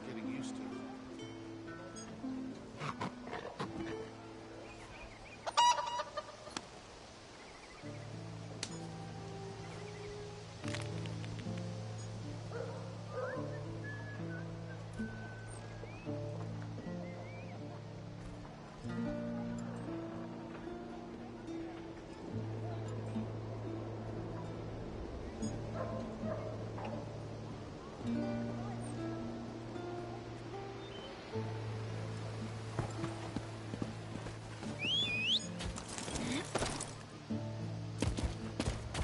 getting used to.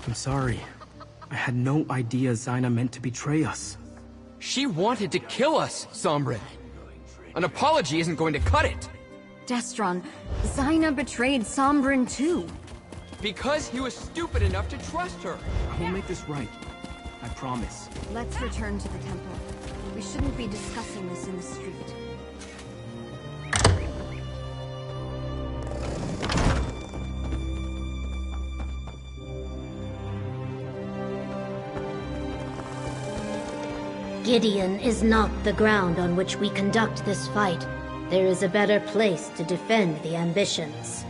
I'm sorry. I had no idea Zaina meant to betray us. She wanted to kill us, Sombrin. An apology isn't going to cut it. Destron, Zaina betrayed Sombrin too. Because he was stupid enough to trust her. I will make this right. I promise. Let's return to the temple. We shouldn't be discussing this in the street. Gideon is not the ground on which we conduct this fight. There is a better place to defend the ambitions.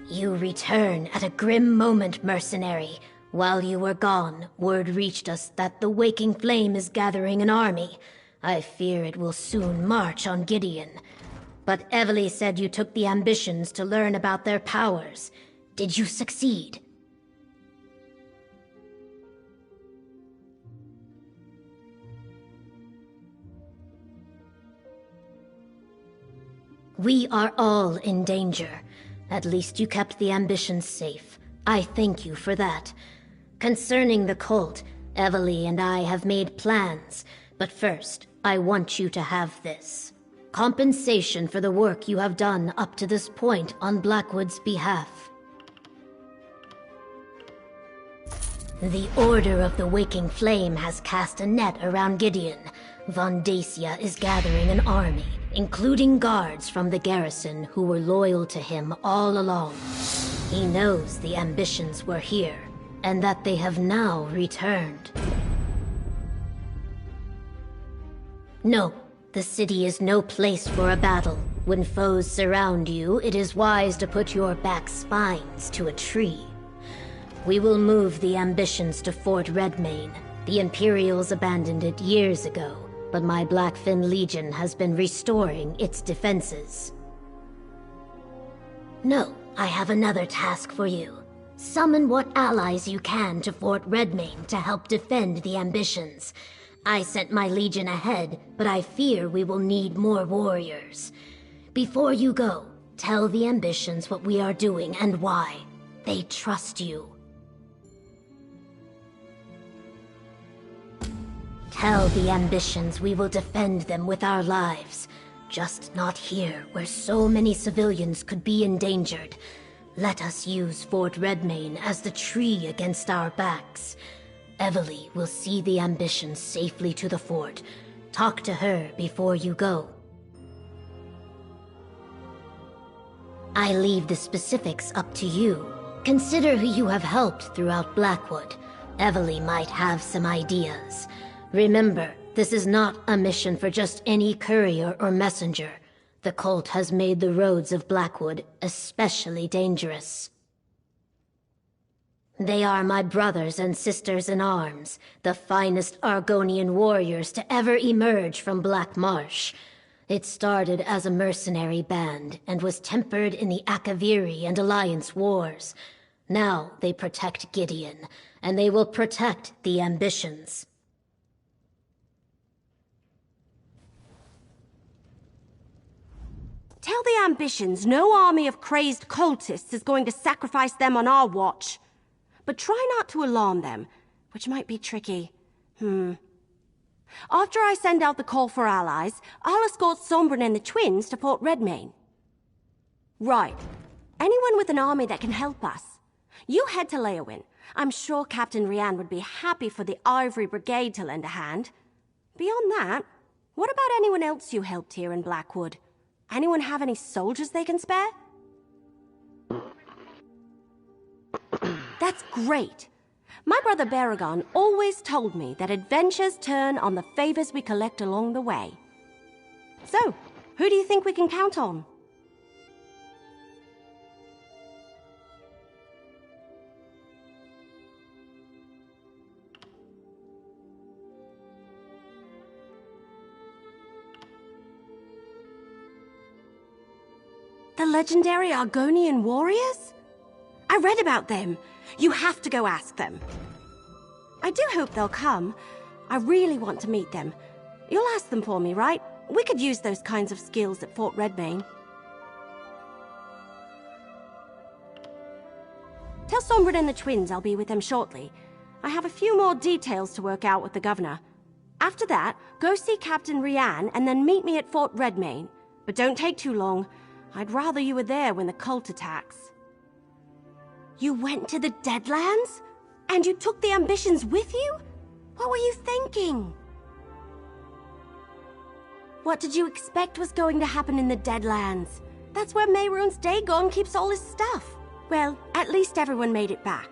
You return at a grim moment, mercenary. While you were gone, word reached us that the Waking Flame is gathering an army. I fear it will soon march on Gideon. But Evely said you took the ambitions to learn about their powers. Did you succeed? We are all in danger. At least you kept the ambitions safe. I thank you for that. Concerning the cult, Evely and I have made plans. But first, I want you to have this. Compensation for the work you have done up to this point on Blackwood's behalf. The Order of the Waking Flame has cast a net around Gideon. Von Dacia is gathering an army, including guards from the garrison who were loyal to him all along. He knows the ambitions were here, and that they have now returned. No, the city is no place for a battle. When foes surround you, it is wise to put your back spines to a tree. We will move the ambitions to Fort Redmane. The Imperials abandoned it years ago, but my Blackfin Legion has been restoring its defenses. No, I have another task for you. Summon what allies you can to Fort Redmane to help defend the ambitions. I sent my legion ahead, but I fear we will need more warriors. Before you go, tell the ambitions what we are doing and why. They trust you. Tell the ambitions we will defend them with our lives. Just not here, where so many civilians could be endangered. Let us use Fort Redmane as the tree against our backs. Evely will see the ambitions safely to the fort. Talk to her before you go. I leave the specifics up to you. Consider who you have helped throughout Blackwood. Evely might have some ideas. Remember, this is not a mission for just any courier or messenger. The cult has made the roads of Blackwood especially dangerous. They are my brothers and sisters in arms, the finest Argonian warriors to ever emerge from Black Marsh. It started as a mercenary band and was tempered in the Akaviri and Alliance wars. Now they protect Gideon, and they will protect the ambitions. Tell the ambitions no army of crazed cultists is going to sacrifice them on our watch. But try not to alarm them, which might be tricky. After I send out the call for allies, I'll escort Sombrin and the twins to Fort Redmane. Right. Anyone with an army that can help us. You head to Leowin. I'm sure Captain Rian would be happy for the Ivory Brigade to lend a hand. Beyond that, what about anyone else you helped here in Blackwood? Anyone have any soldiers they can spare? That's great. My brother Baragon always told me that adventures turn on the favors we collect along the way. So, who do you think we can count on? The legendary Argonian warriors? I read about them. You have to go ask them. I do hope they'll come. I really want to meet them. You'll ask them for me, right? We could use those kinds of skills at Fort Redmane. Tell Sombrin and the twins I'll be with them shortly. I have a few more details to work out with the governor. After that, go see Captain Rian and then meet me at Fort Redmane. But don't take too long. I'd rather you were there when the cult attacks. You went to the Deadlands? And you took the ambitions with you? What were you thinking? What did you expect was going to happen in the Deadlands? That's where Mehrunes Dagon keeps all his stuff. Well, at least everyone made it back.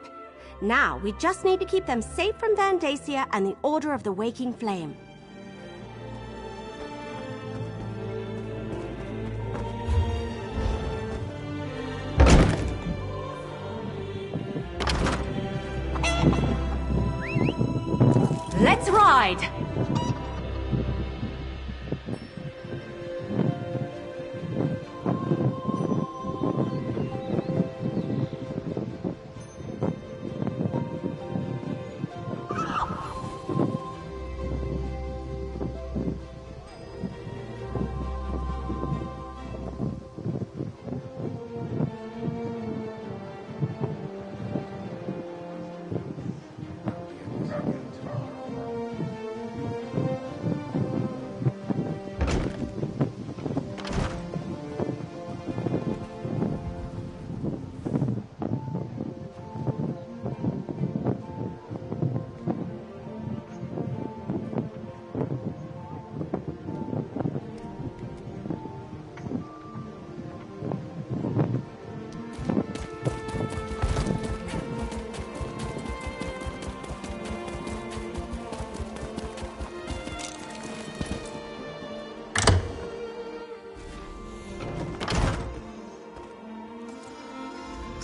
Now, we just need to keep them safe from Van Dacia and the Order of the Waking Flame. Let's ride!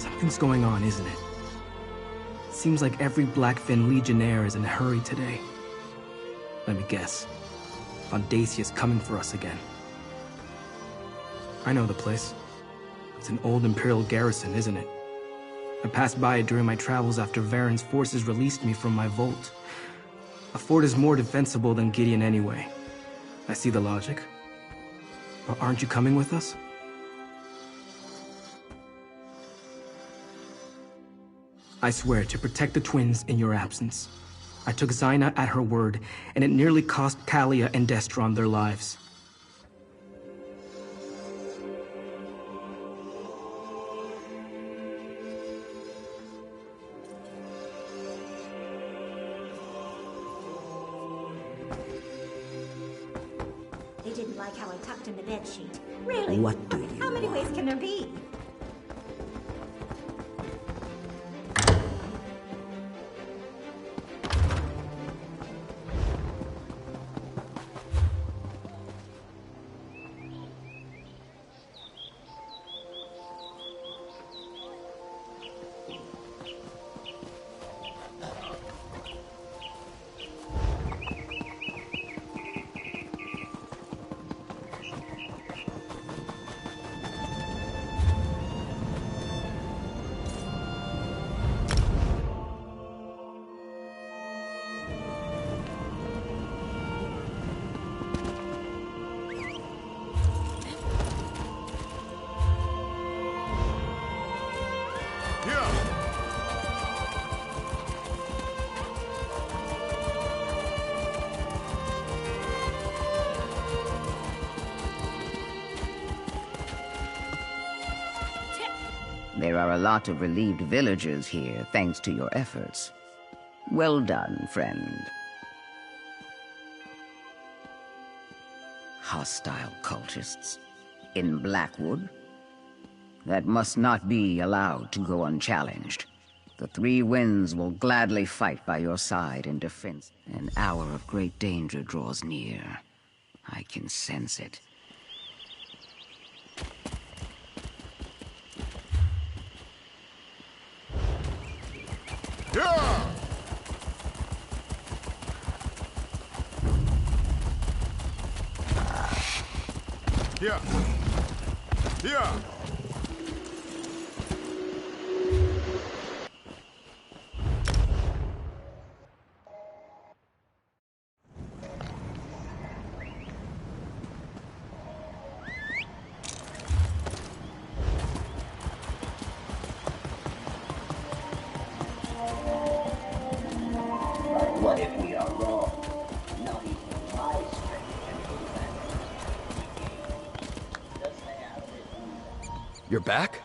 Something's going on, isn't it? Seems like every Blackfin Legionnaire is in a hurry today. Let me guess. Audacious coming for us again. I know the place. It's an old Imperial garrison, isn't it? I passed by it during my travels after Varen's forces released me from my vault. A fort is more defensible than Gideon anyway. I see the logic. But aren't you coming with us? I swear to protect the twins in your absence. I took Zaina at her word, and it nearly cost Kalia and Destron their lives. They didn't like how I tucked in the bedsheet. Really? What do you How many ways want? can there be? There are a lot of relieved villagers here, thanks to your efforts. Well done, friend. Hostile cultists in Blackwood? That must not be allowed to go unchallenged. The Three Winds will gladly fight by your side in defense. An hour of great danger draws near. I can sense it. Yeah! Yeah! Yeah! What if we are wrong? Not even my strength can hold that. You're back?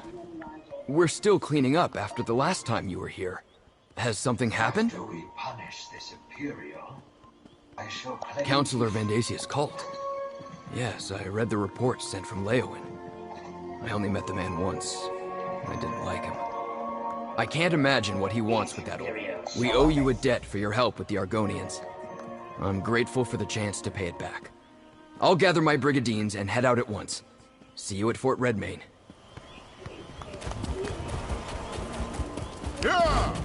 We're still cleaning up after the last time you were here. Has something happened? After we punish this Imperial, I shall claim... Counselor Vandasia's cult. Yes, I read the report sent from Leowin. I only met the man once. I didn't like him. I can't imagine what he wants with that old. We owe you a debt for your help with the Argonians. I'm grateful for the chance to pay it back. I'll gather my brigandines and head out at once. See you at Fort Redmane. Yeah!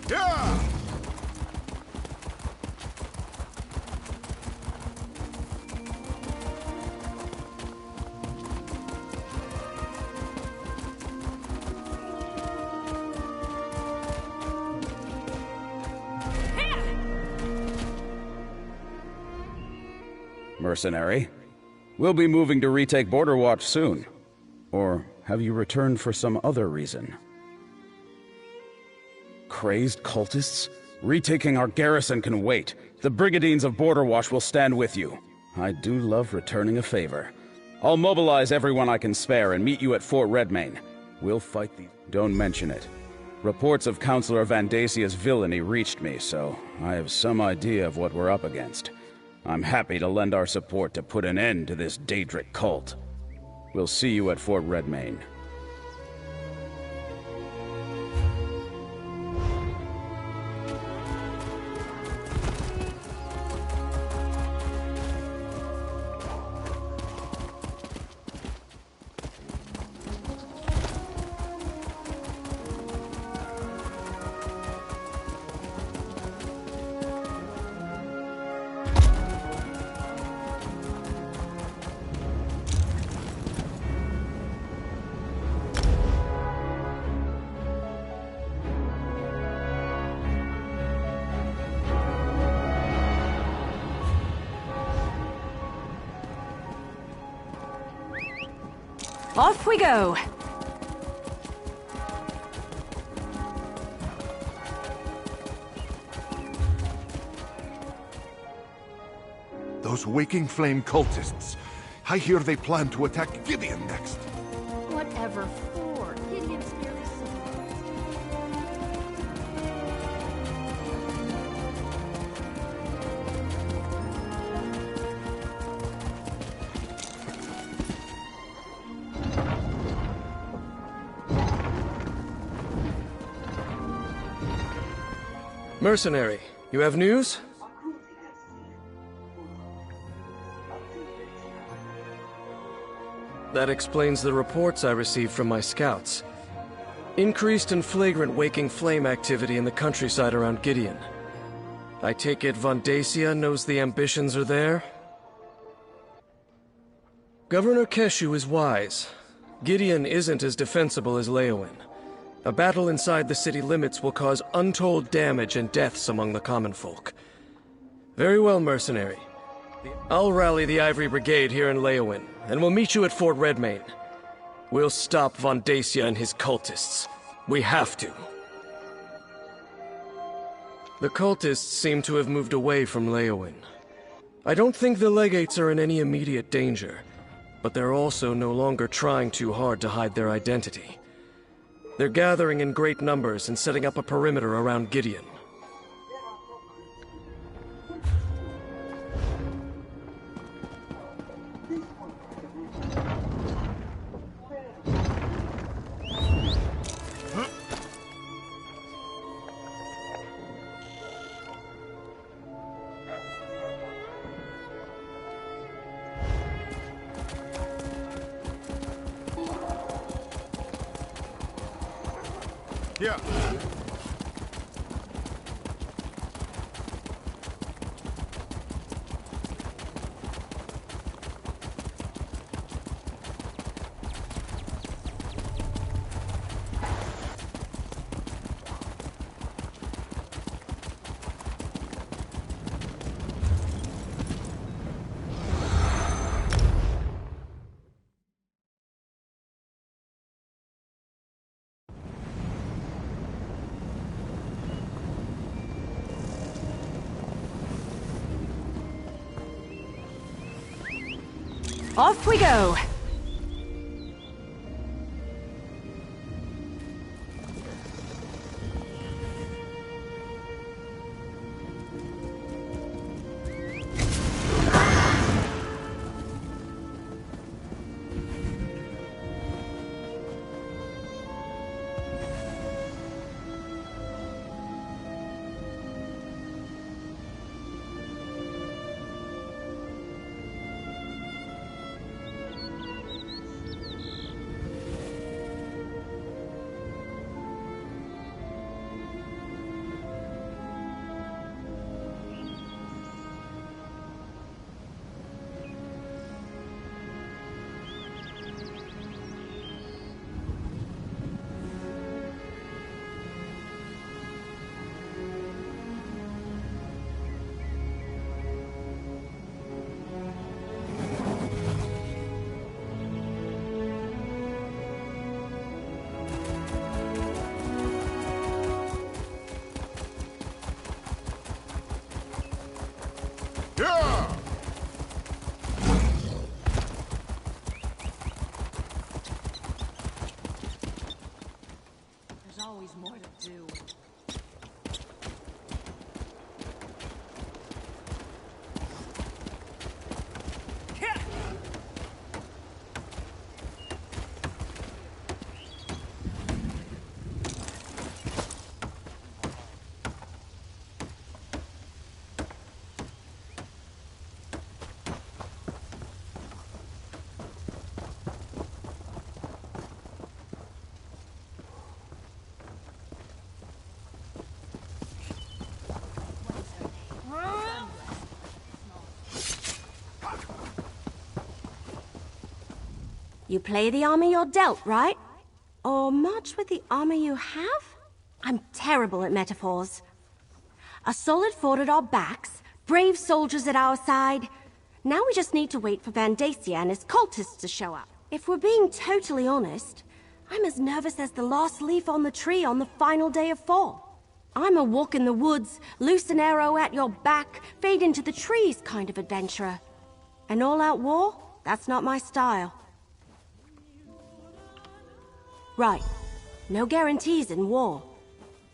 Yeah! Mercenary, we'll be moving to retake Border Watch soon. Or have you returned for some other reason? Crazed cultists? Retaking our garrison can wait. The Brigandines of Border Watch will stand with you. I do love returning a favor. I'll mobilize everyone I can spare and meet you at Fort Redmane. We'll fight these. Don't mention it. Reports of Councillor Vandasia's villainy reached me, so I have some idea of what we're up against. I'm happy to lend our support to put an end to this Daedric cult. We'll see you at Fort Redmain. Off we go! Those Waking Flame cultists. I hear they plan to attack Gideon next. Whatever for? Gideon's very simple. Mercenary, you have news? That explains the reports I received from my scouts. Increased and flagrant Waking Flame activity in the countryside around Gideon. I take it Vandasia knows the ambitions are there? Governor Keshu is wise. Gideon isn't as defensible as Leowin. A battle inside the city limits will cause untold damage and deaths among the common folk. Very well, mercenary. I'll rally the Ivory Brigade here in Leowin, and we'll meet you at Fort Redmain. We'll stop Vandasia and his cultists. We have to. The cultists seem to have moved away from Leowin. I don't think the legates are in any immediate danger, but they're also no longer trying too hard to hide their identity. They're gathering in great numbers and setting up a perimeter around Gideon. Yeah. Off we go! always more to do. You play the armor you're dealt, right? Or march with the armor you have? I'm terrible at metaphors. A solid fort at our backs, brave soldiers at our side. Now we just need to wait for Vandacia and his cultists to show up. If we're being totally honest, I'm as nervous as the last leaf on the tree on the final day of fall. I'm a walk in the woods, loose an arrow at your back, fade into the trees kind of adventurer. An all-out war? That's not my style. Right. No guarantees in war.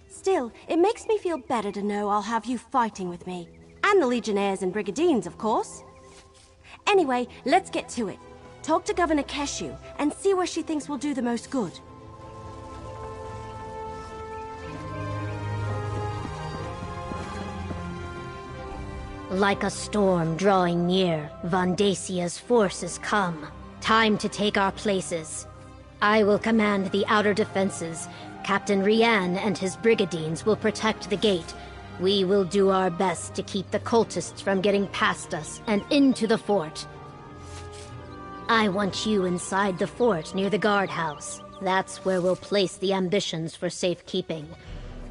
Still, it makes me feel better to know I'll have you fighting with me. And the Legionnaires and Brigandines, of course. Anyway, let's get to it. Talk to Governor Keshu and see where she thinks will do the most good. Like a storm drawing near, Vandacia's forces come. Time to take our places. I will command the outer defenses. Captain Rian and his Brigandines will protect the gate. We will do our best to keep the cultists from getting past us and into the fort. I want you inside the fort near the guardhouse. That's where we'll place the ambitions for safekeeping.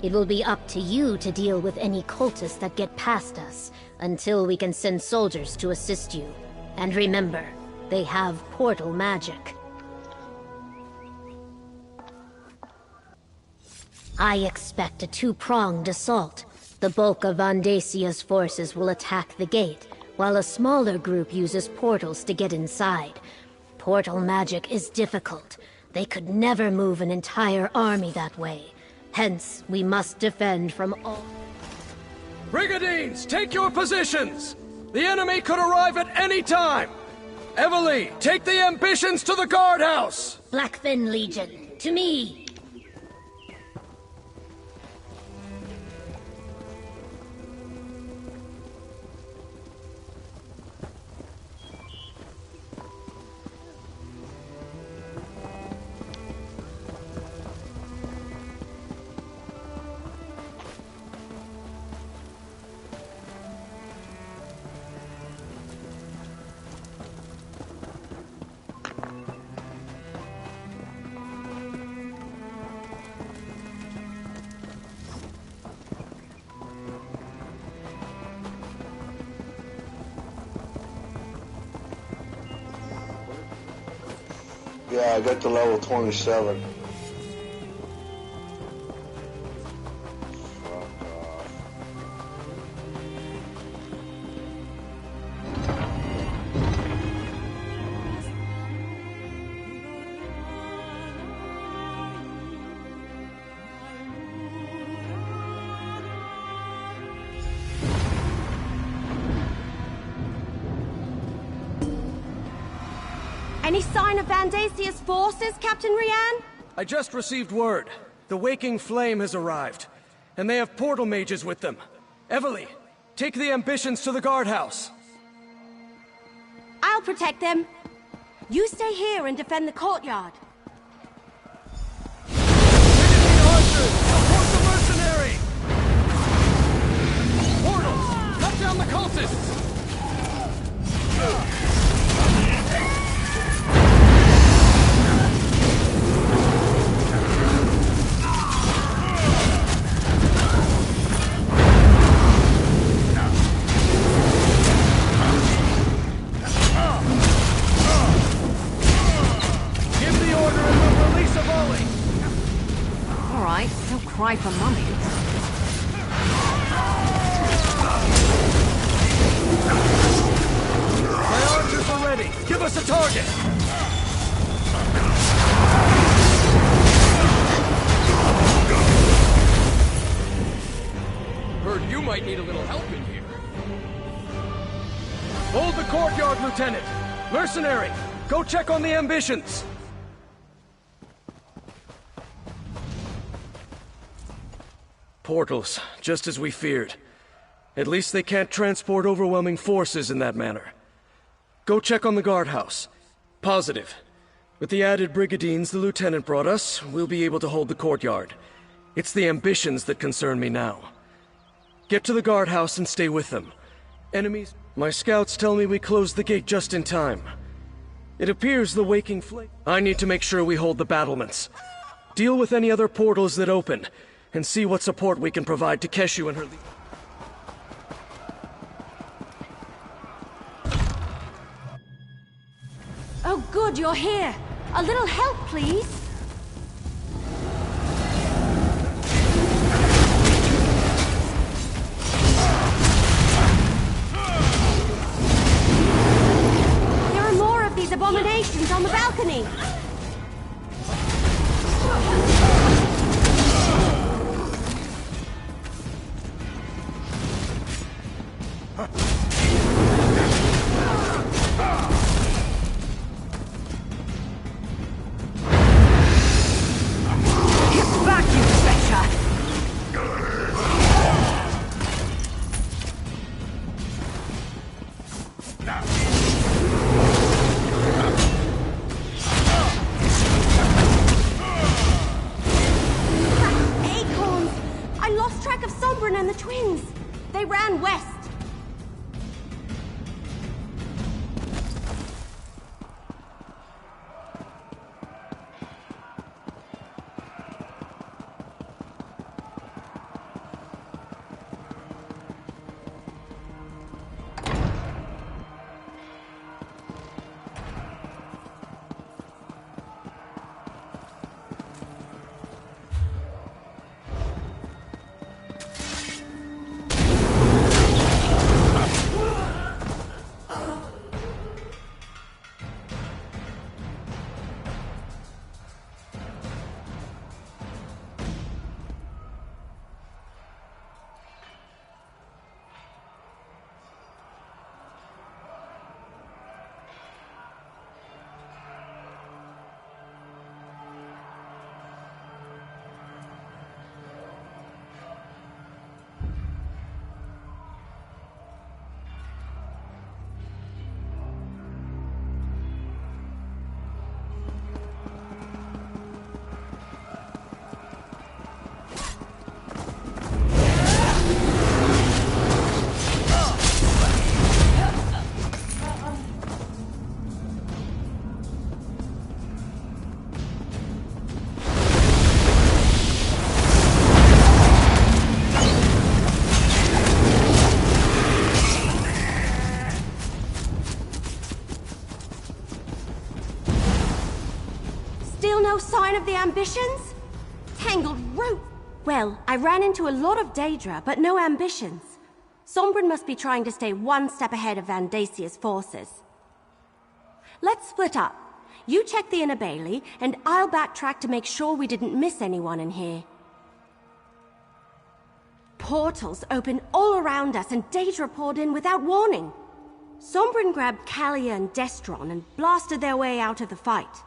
It will be up to you to deal with any cultists that get past us, until we can send soldiers to assist you. And remember, they have portal magic. I expect a two-pronged assault. The bulk of Vandacia's forces will attack the gate, while a smaller group uses portals to get inside. Portal magic is difficult. They could never move an entire army that way. Hence, we must defend from all... Brigandines, take your positions! The enemy could arrive at any time! Evely, take the ambitions to the guardhouse! Blackfin Legion, to me! Yeah, I got to level 27. Fuck off. Any sign of Vandacia's forces, Captain Rian? I just received word. The Waking Flame has arrived, and they have portal mages with them. Evely, take the ambitions to the guardhouse. I'll protect them. You stay here and defend the courtyard. Brigandine archers, support the mercenary! Portals, cut down the cultists! Cry for mummy. My archers are ready. Give us a target. might need a little help in here. Hold the courtyard, Lieutenant! Mercenary, go check on the ambitions! Portals, just as we feared. At least they can't transport overwhelming forces in that manner. Go check on the guardhouse. Positive. With the added brigadines the Lieutenant brought us, we'll be able to hold the courtyard. It's the ambitions that concern me now. Get to the guardhouse and stay with them. Enemies... My scouts tell me we closed the gate just in time. It appears the waking flame... I need to make sure we hold the battlements. Deal with any other portals that open, and see what support we can provide to Keshu and her... Oh good, you're here! A little help, please! These abominations on the balcony! Get back, you betcha! And the twins! They ran west! No sign of the ambitions? Tangled rope! Well, I ran into a lot of Daedra, but no ambitions. Sombrin must be trying to stay one step ahead of Vandasia's forces. Let's split up. You check the inner bailey, and I'll backtrack to make sure we didn't miss anyone in here. Portals open all around us, and Daedra poured in without warning. Sombrin grabbed Kalia and Destron and blasted their way out of the fight.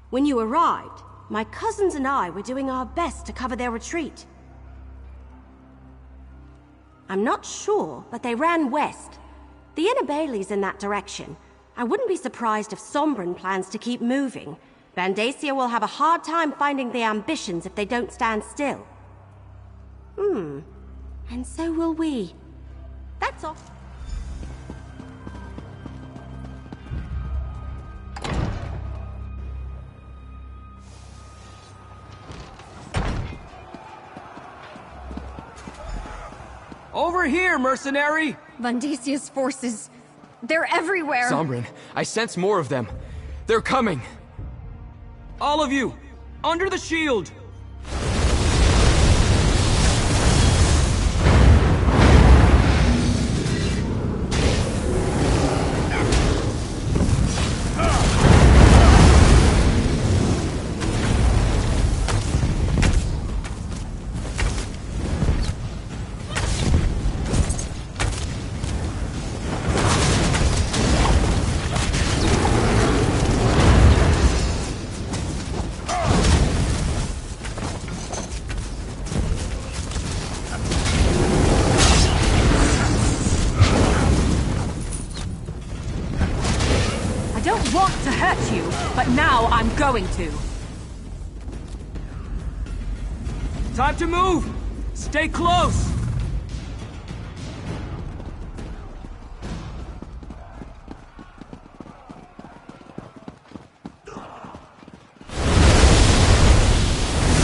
When you arrived, my cousins and I were doing our best to cover their retreat. I'm not sure, but they ran west. The inner bailey's in that direction. I wouldn't be surprised if Sombrin plans to keep moving. Vandacia will have a hard time finding the ambitions if they don't stand still. And so will we. That's all. Over here, mercenary! Vandasia's forces... they're everywhere! Sombrin, I sense more of them. They're coming! All of you, under the shield! but now I'm going to. Time to move! Stay close!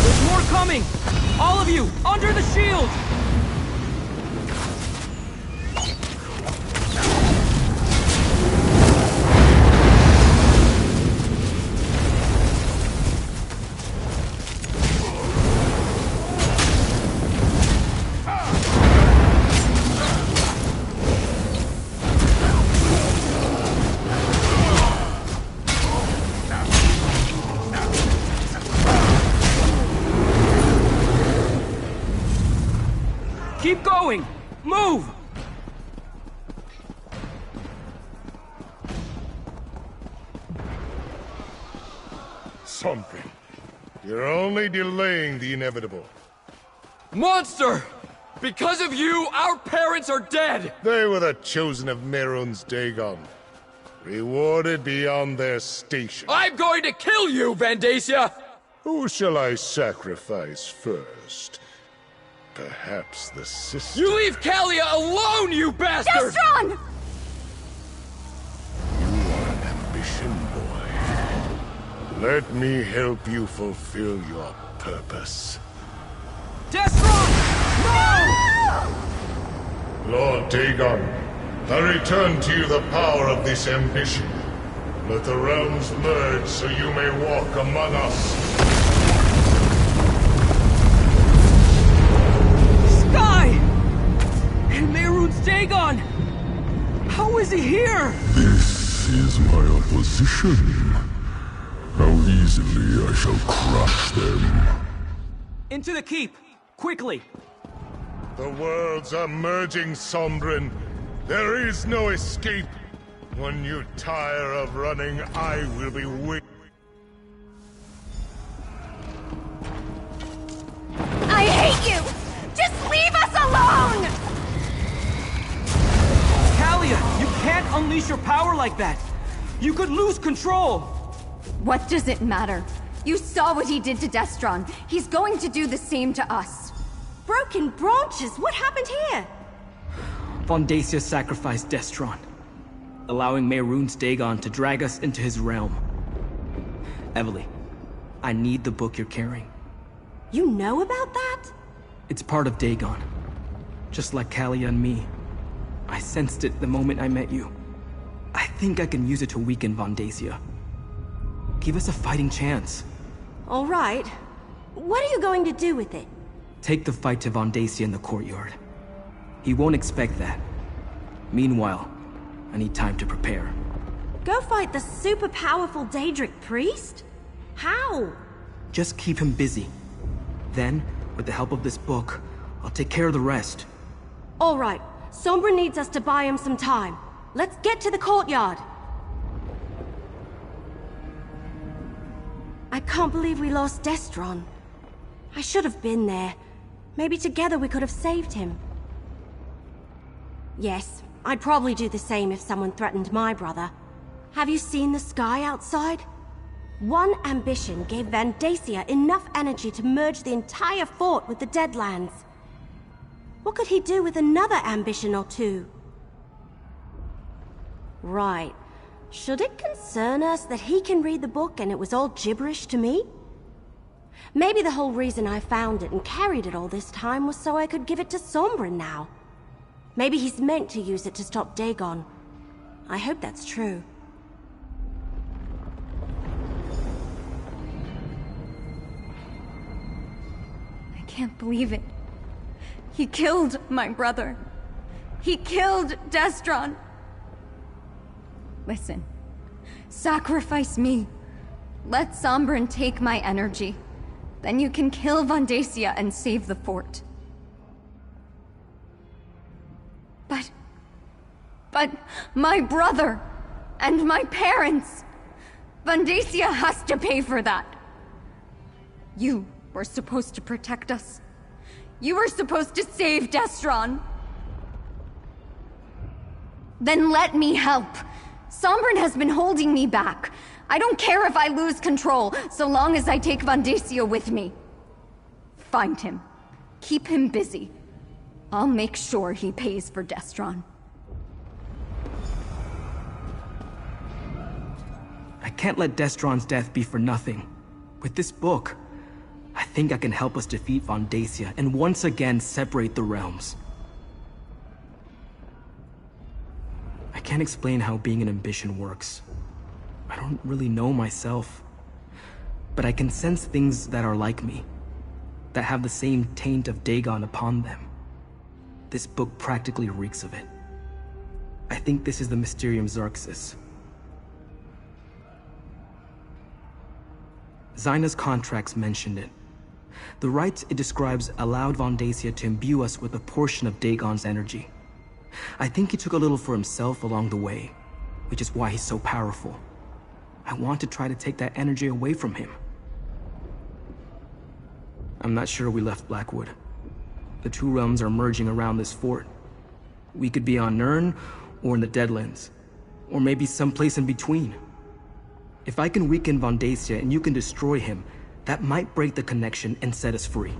There's more coming! All of you, under the shield! Keep going! Move! Something. You're only delaying the inevitable. Monster! Because of you, our parents are dead! They were the chosen of Mehrunes Dagon. Rewarded beyond their station. I'm going to kill you, Vandacia! Who shall I sacrifice first? Perhaps the sister... You leave Kalia alone, you bastard! Destron! You are an ambition, boy. Let me help you fulfill your purpose. Destron! No! Lord Dagon, I return to you the power of this ambition. Let the realms merge so you may walk among us. And Mehrunes Dagon! How is he here? This is my opposition. How easily I shall crush them. Into the keep! Quickly! The worlds are merging, Sombrin. There is no escape. When you tire of running, I will be with... I hate you! Just leave us alone! Kalia, you can't unleash your power like that! You could lose control! What does it matter? You saw what he did to Destron. He's going to do the same to us. Broken branches? What happened here? Vandacia sacrificed Destron, allowing Mehrunes Dagon to drag us into his realm. Evely, I need the book you're carrying. You know about that? It's part of Dagon. Just like Kalia and me. I sensed it the moment I met you. I think I can use it to weaken Vandacia. Give us a fighting chance. All right. What are you going to do with it? Take the fight to Vandacia in the courtyard. He won't expect that. Meanwhile, I need time to prepare. Go fight the super powerful Daedric priest? How? Just keep him busy. Then, with the help of this book, I'll take care of the rest. All right. Sombra needs us to buy him some time. Let's get to the courtyard. I can't believe we lost Destron. I should have been there. Maybe together we could have saved him. Yes, I'd probably do the same if someone threatened my brother. Have you seen the sky outside? One ambition gave Vandacia enough energy to merge the entire fort with the Deadlands. What could he do with another ambition or two? Right. Should it concern us that he can read the book and it was all gibberish to me? Maybe the whole reason I found it and carried it all this time was so I could give it to Sombrin now. Maybe he's meant to use it to stop Dagon. I hope that's true. I can't believe it. He killed my brother. He killed Destron. Listen, sacrifice me. Let Sombrin take my energy. Then you can kill Vandacia and save the fort. But my brother and my parents. Vandacia has to pay for that. You were supposed to protect us. You were supposed to save Destron. Then let me help. Sombrin has been holding me back. I don't care if I lose control, so long as I take Vandacia with me. Find him. Keep him busy. I'll make sure he pays for Destron. I can't let Destron's death be for nothing. With this book, I think I can help us defeat Vandacia and once again separate the realms. I can't explain how being an ambition works. I don't really know myself. But I can sense things that are like me, that have the same taint of Dagon upon them. This book practically reeks of it. I think this is the Mysterium Xerxes. Zaina's contracts mentioned it. The rites it describes allowed Vandacia to imbue us with a portion of Dagon's energy. I think he took a little for himself along the way, which is why he's so powerful. I want to try to take that energy away from him. I'm not sure we left Blackwood. The two realms are merging around this fort. We could be on Nirn, or in the Deadlands, or maybe someplace in between. If I can weaken Vandacia and you can destroy him, that might break the connection and set us free.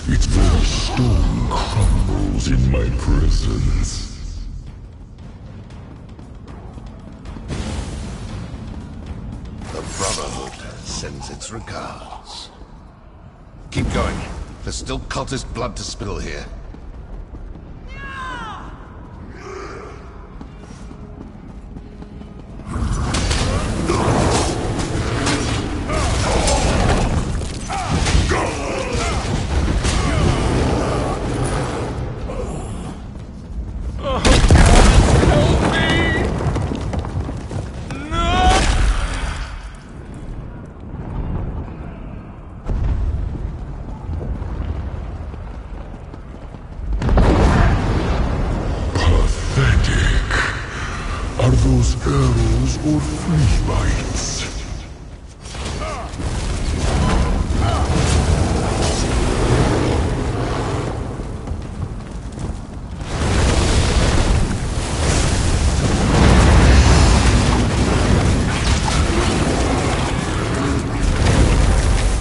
Its very stone crumbles in my presence. The Brotherhood sends its regards. Keep going. There's still cultist blood to spill here. Are those arrows or flea bites?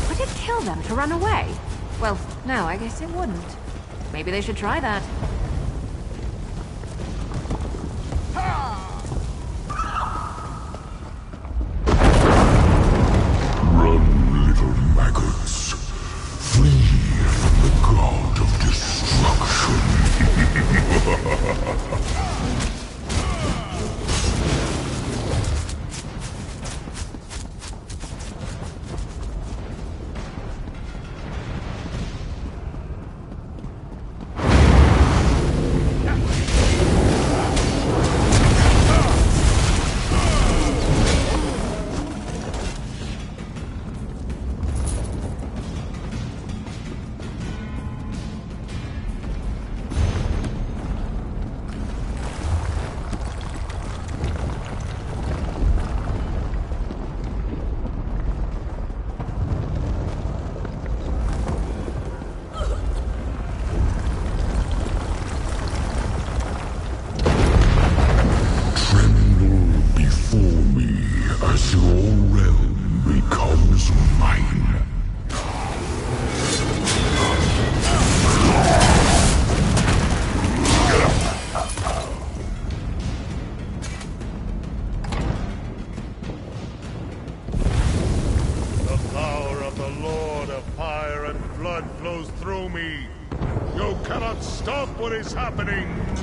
Would it kill them to run away? Well, no, I guess it wouldn't. Maybe they should try that. Run, little maggots. Flee from the god of destruction.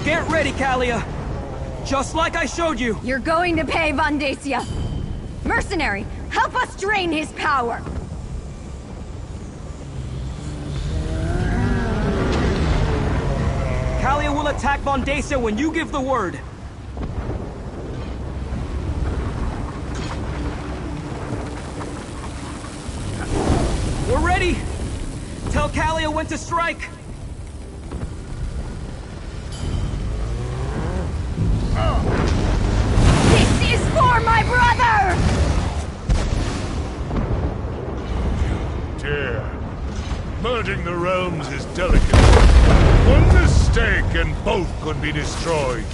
Get ready, Kalia! Just like I showed you! You're going to pay, Vandacia! Mercenary, help us drain his power! Kalia will attack Vandacia when you give the word. We're ready! Tell Kalia when to strike! This is for my brother! Dear, merging the realms is delicate. One mistake and both could be destroyed.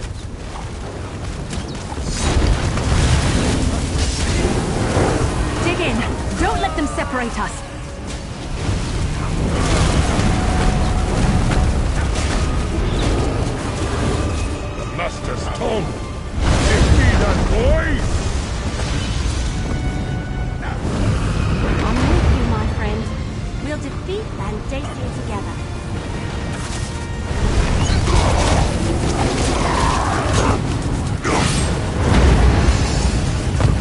Dig in! Don't let them separate us! Master's tomb! Give me that voice! I'm with you, my friend. We'll defeat Vandacia together.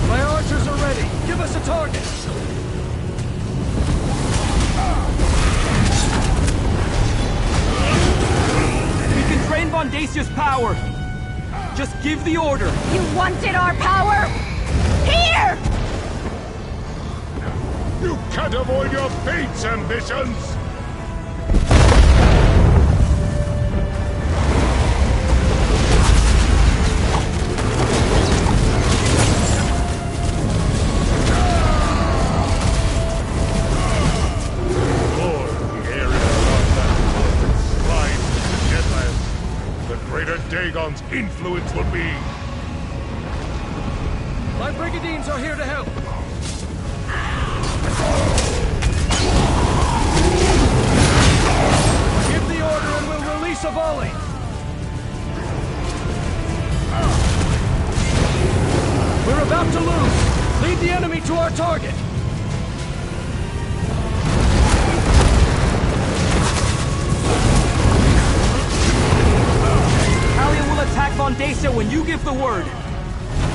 My archers are ready. Give us a target. We can drain Vandacia's power. Just give the order. You wanted our power? Here! You can't avoid your fate's ambitions! Dagon's influence will be. My brigandines are here to help. Give the order and we'll release a volley. We're about to lose. Lead the enemy to our target. Attack Vandacia when you give the word.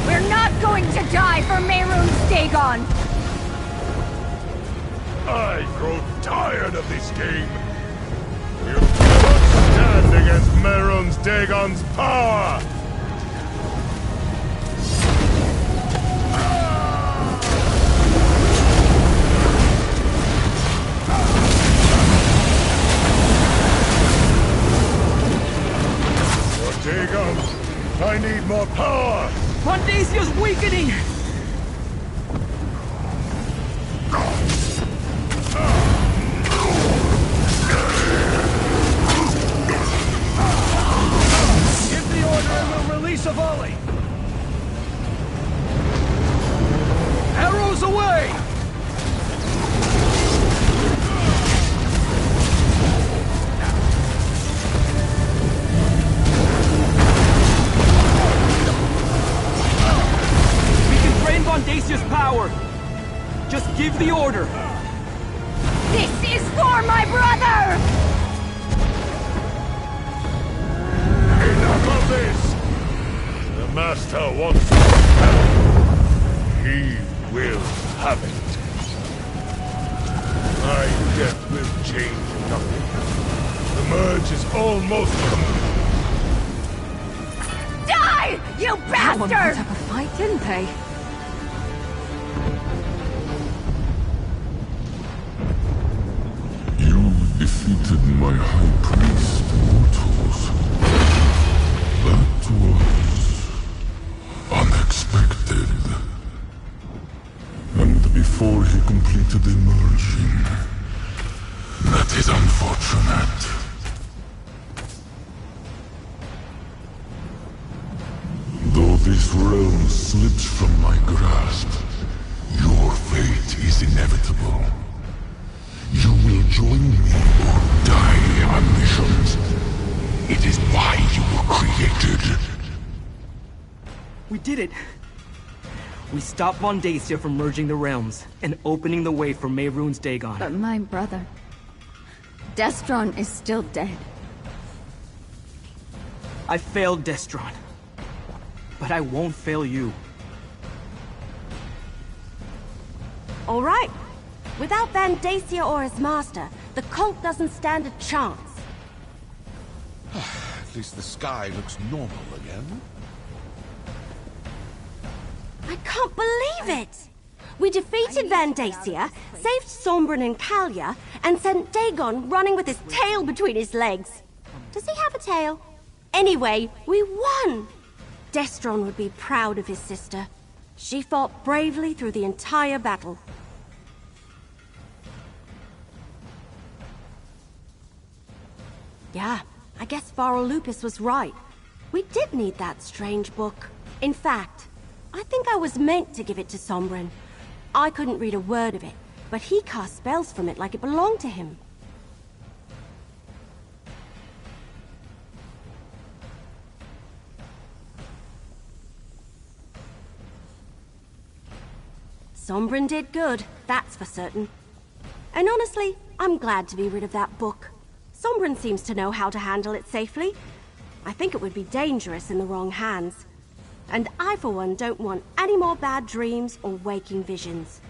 We're not going to die for Mehrunes Dagon! I grow tired of this game. You cannot stand against Mehrunes Dagon's power! Dagon, I need more power! Vandacia's weakening! Give the order and we'll release a volley! Arrows away! power. Just give the order. This is for my brother! Enough of this! The Master wants it. He will have it. My death will change nothing. The merge is almost complete. Die, you That one put bastard! up a fight, didn't they? You defeated my high priest, mortals. That was unexpected. And before he completed emerging, that is unfortunate. Though this realm slips from my grasp, your fate is inevitable. You will join me or die on missions. It is why you were created. We did it. We stopped Vandacia from merging the realms and opening the way for Mehrunes Dagon. But my brother... Destron is still dead. I failed Destron. But I won't fail you. All right. Without Vandacia or his master, the cult doesn't stand a chance. At least the sky looks normal again. I can't believe it! We defeated Vandacia, saved Sombrin and Kalia, and sent Dagon running with his tail between his legs. Does he have a tail? Anyway, we won! Destron would be proud of his sister. She fought bravely through the entire battle. Yeah, I guess Varl Lupus was right. We did need that strange book. In fact, I think I was meant to give it to Sombrin. I couldn't read a word of it, but he cast spells from it like it belonged to him. Sombrin did good, that's for certain. And honestly, I'm glad to be rid of that book. Sombrin seems to know how to handle it safely. I think it would be dangerous in the wrong hands. And I, for one, don't want any more bad dreams or waking visions.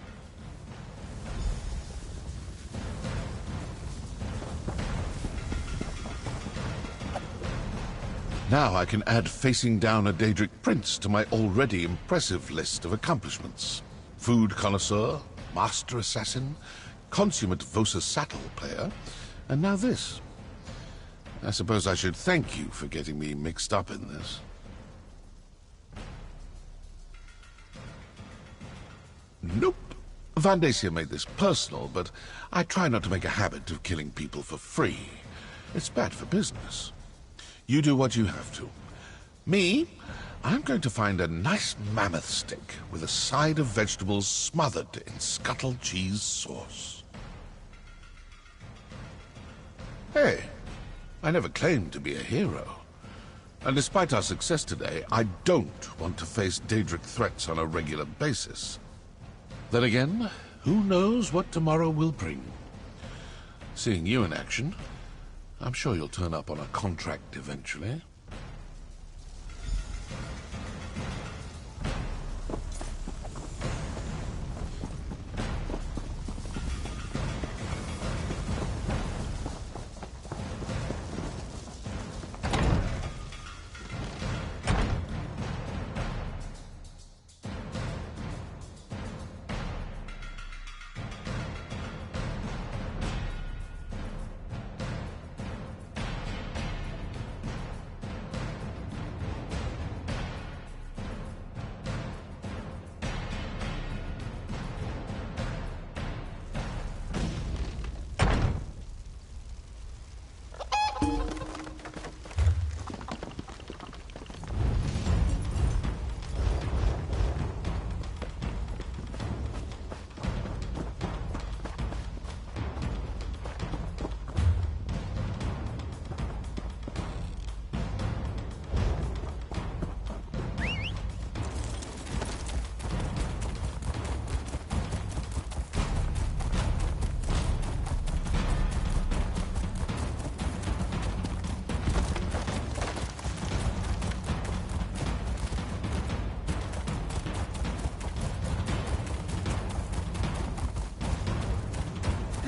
Now I can add facing down a Daedric prince to my already impressive list of accomplishments. Food connoisseur, master assassin, consummate Vosa Saddle player, and now this. I suppose I should thank you for getting me mixed up in this. Nope. Vandacia made this personal, but I try not to make a habit of killing people for free. It's bad for business. You do what you have to. Me, I'm going to find a nice mammoth steak with a side of vegetables smothered in scuttle cheese sauce. Hey, I never claimed to be a hero. And despite our success today, I don't want to face Daedric threats on a regular basis. Then again, who knows what tomorrow will bring? Seeing you in action, I'm sure you'll turn up on a contract eventually.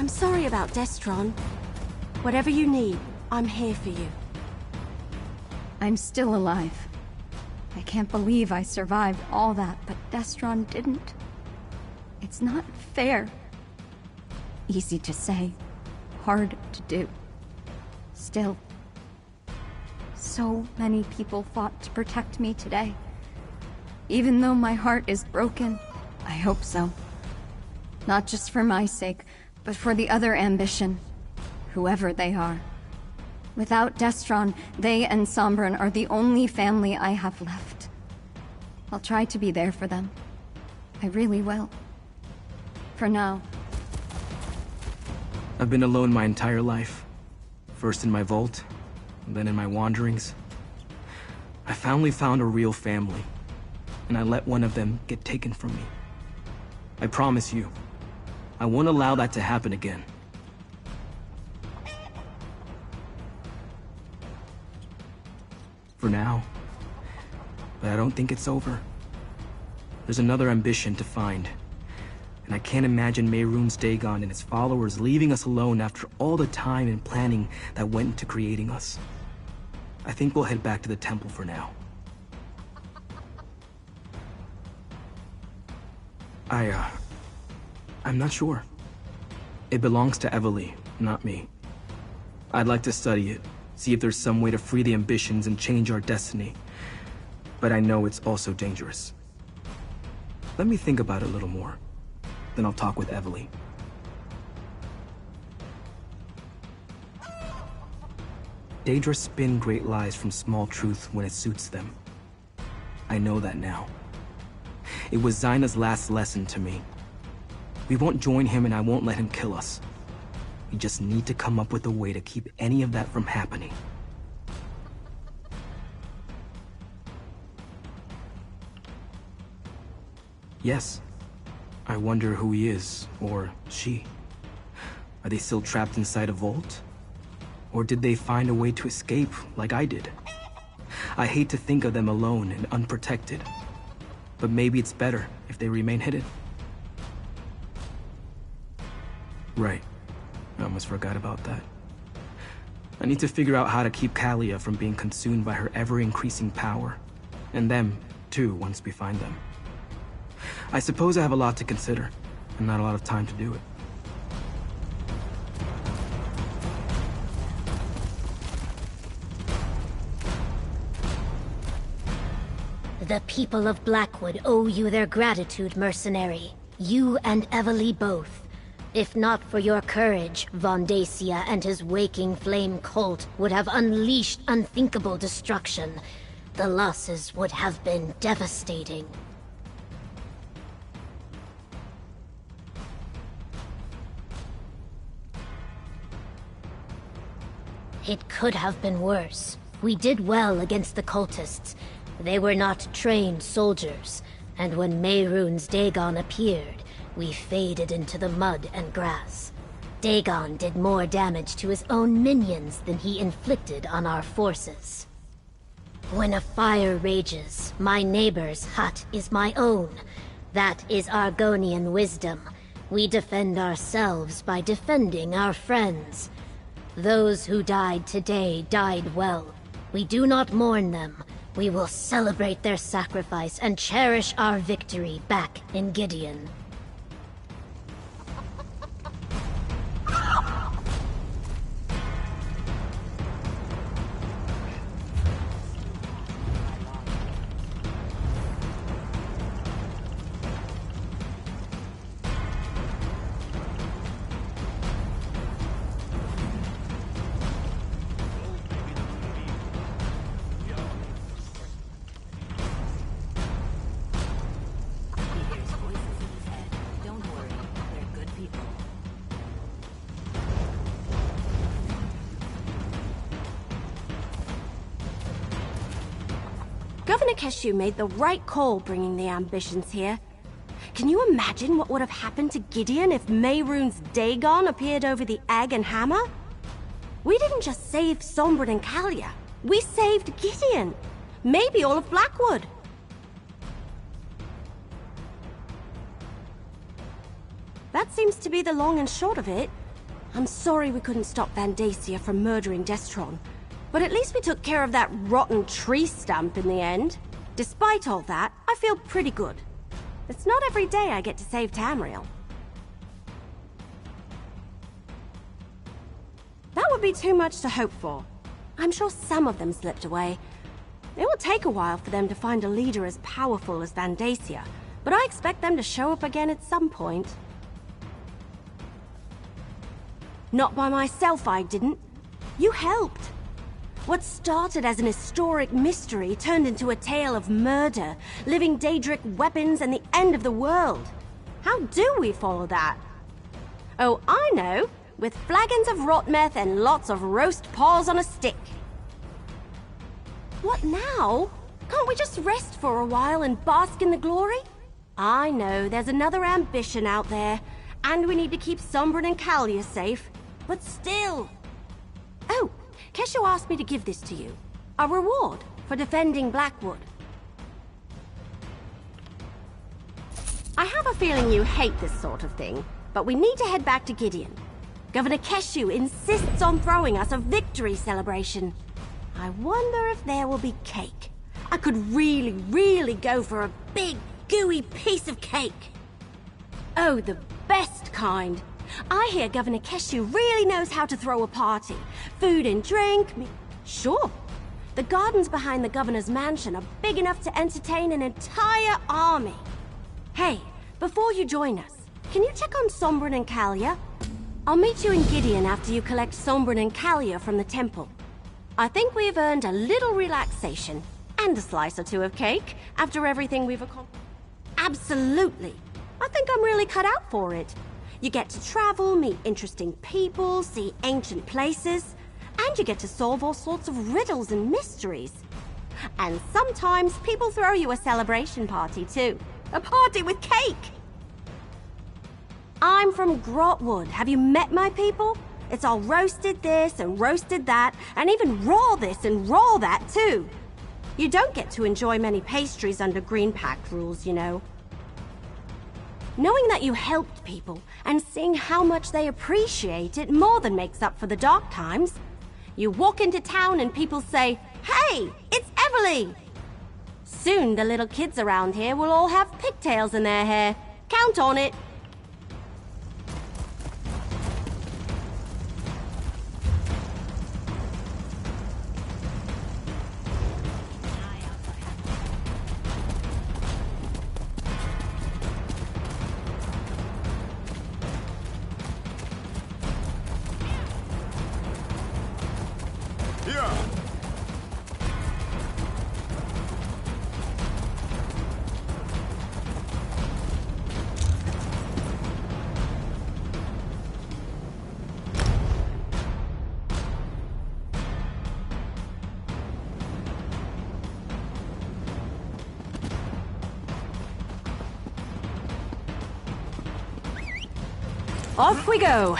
I'm sorry about Destron. Whatever you need, I'm here for you. I'm still alive. I can't believe I survived all that, but Destron didn't. It's not fair. Easy to say, hard to do. Still, so many people fought to protect me today. Even though my heart is broken, I hope so. Not just for my sake, but for the other ambition, whoever they are. Without Destron, they and Sombran are the only family I have left. I'll try to be there for them. I really will. For now. I've been alone my entire life. First in my vault, then in my wanderings. I finally found a real family, and I let one of them get taken from me. I promise you, I won't allow that to happen again. For now. But I don't think it's over. There's another ambition to find. And I can't imagine Mehrunes Dagon and his followers leaving us alone after all the time and planning that went into creating us. I think we'll head back to the temple for now. I'm not sure. It belongs to Evely, not me. I'd like to study it, see if there's some way to free the ambitions and change our destiny. But I know it's also dangerous. Let me think about it a little more. Then I'll talk with Evely. Daedra spin great lies from small truth when it suits them. I know that now. It was Zaina's last lesson to me. We won't join him and I won't let him kill us. We just need to come up with a way to keep any of that from happening. Yes. I wonder who he is, or she. Are they still trapped inside a vault? Or did they find a way to escape, like I did? I hate to think of them alone and unprotected. But maybe it's better if they remain hidden. Right. I almost forgot about that. I need to figure out how to keep Kalia from being consumed by her ever-increasing power. And them, too, once we find them. I suppose I have a lot to consider, and not a lot of time to do it. The people of Blackwood owe you their gratitude, mercenary. You and Evely both. If not for your courage, Vondacia and his Waking Flame cult would have unleashed unthinkable destruction. The losses would have been devastating. It could have been worse. We did well against the cultists. They were not trained soldiers, and when Mehrunes Dagon appeared, we faded into the mud and grass. Dagon did more damage to his own minions than he inflicted on our forces. When a fire rages, my neighbor's hut is my own. That is Argonian wisdom. We defend ourselves by defending our friends. Those who died today died well. We do not mourn them. We will celebrate their sacrifice and cherish our victory back in Gideon. Governor Keshu made the right call bringing the ambitions here. Can you imagine what would have happened to Gideon if Mehrunes Dagon appeared over the egg and hammer? We didn't just save Sombran and Kalia. We saved Gideon. Maybe all of Blackwood. That seems to be the long and short of it. I'm sorry we couldn't stop Vandacia from murdering Destron, but at least we took care of that rotten tree stump in the end. Despite all that, I feel pretty good. It's not every day I get to save Tamriel. That would be too much to hope for. I'm sure some of them slipped away. It will take a while for them to find a leader as powerful as Vandacia, but I expect them to show up again at some point. Not by myself, I didn't. You helped. What started as an historic mystery turned into a tale of murder, living Daedric weapons, and the end of the world. How do we follow that? Oh, I know. With flagons of rot meth and lots of roast paws on a stick. What now? Can't we just rest for a while and bask in the glory? I know there's another ambition out there, and we need to keep Sombrin and Kalia safe, but still. Oh, Kesho asked me to give this to you. A reward for defending Blackwood. I have a feeling you hate this sort of thing, but we need to head back to Gideon. Governor Keshu insists on throwing us a victory celebration. I wonder if there will be cake. I could really go for a big, gooey piece of cake. Oh, the best kind. I hear Governor Keshu really knows how to throw a party. Food and drink. Sure. The gardens behind the governor's mansion are big enough to entertain an entire army. Hey, before you join us, can you check on Sombrin and Kalia? I'll meet you in Gideon after you collect Sombrin and Kalia from the temple. I think we've earned a little relaxation, and a slice or two of cake, after everything we've accomplished. Absolutely. I think I'm really cut out for it. You get to travel, meet interesting people, see ancient places, and you get to solve all sorts of riddles and mysteries. And sometimes people throw you a celebration party too. A party with cake! I'm from Grotwood. Have you met my people? It's all roasted this and roasted that, and even raw this and raw that too. You don't get to enjoy many pastries under Green Pact rules, you know. Knowing that you helped people and seeing how much they appreciate it more than makes up for the dark times. You walk into town and people say, "Hey, it's Everly!" Soon the little kids around here will all have pigtails in their hair. Count on it. Off we go!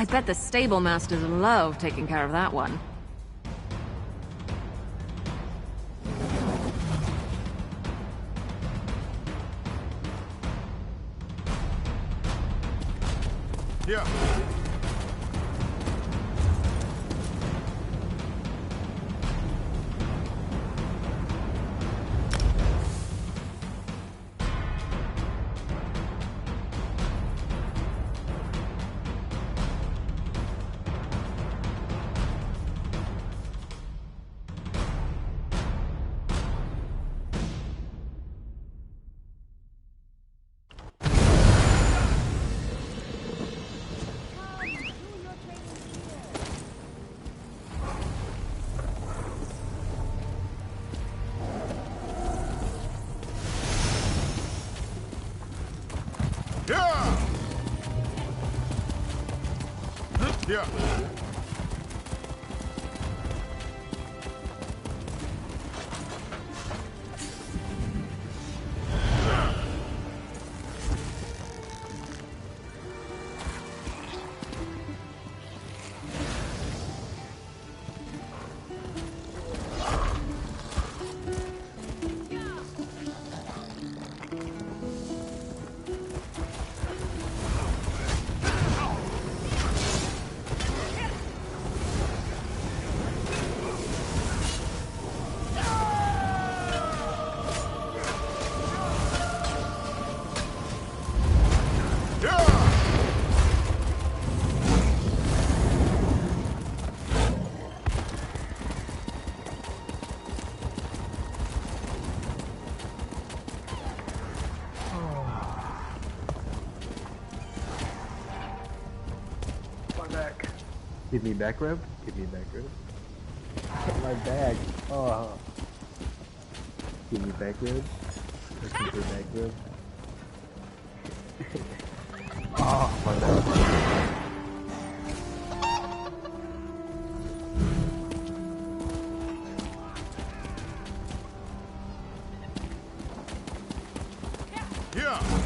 I bet the stable masters love taking care of that one. Yeah. Yeah. Give me back rub. Give me back rub. My bag. Oh. Give me back rub. Listen for back rub. Oh, my bad. Yeah.